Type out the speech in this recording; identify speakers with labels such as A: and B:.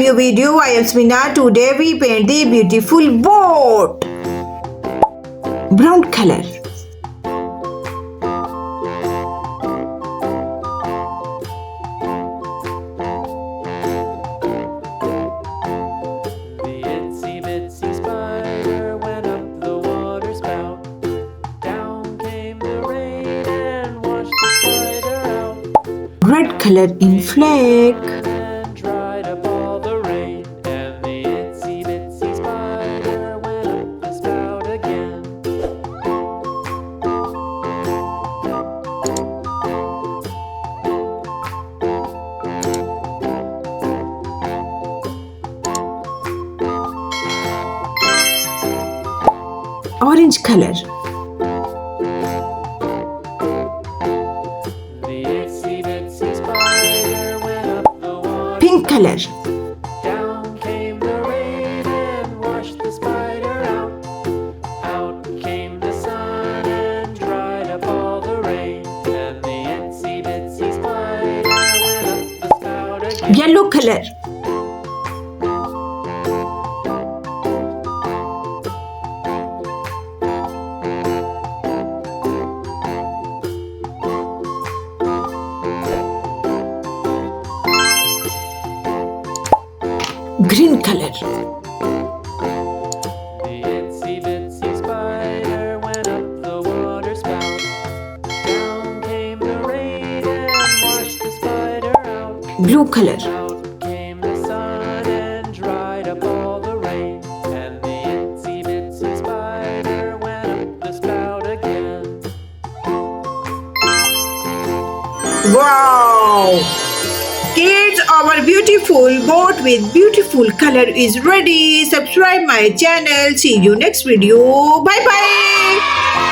A: new video. I am Samina. Today we paint the beautiful boat. Brown color.
B: The itsy bitsy spider went up the water spout. Down came the rain and washed the spider out.
A: Red color in flag.
B: And dried up all the rain. And the itsy bitsy spider went up the spout again.
A: Orange color.
B: The itsy bitsy spider went up the water.
A: Pink color.
B: Down came the rain and washed the spider out. Out came the sun and dried up all the rain. And the itsy bitsy spider went up the spout again.
A: Yellow color. Green color.
B: The itsy bitsy spider went up the water spout. Down came the rain and washed the spider out.
A: Blue color.
B: Out came the sun and dried up all the rain. And the itsy bitsy spider went up the spout again.
A: Wow! Kids, our beautiful boat with beautiful color is ready. Subscribe my channel. See you next video. Bye bye.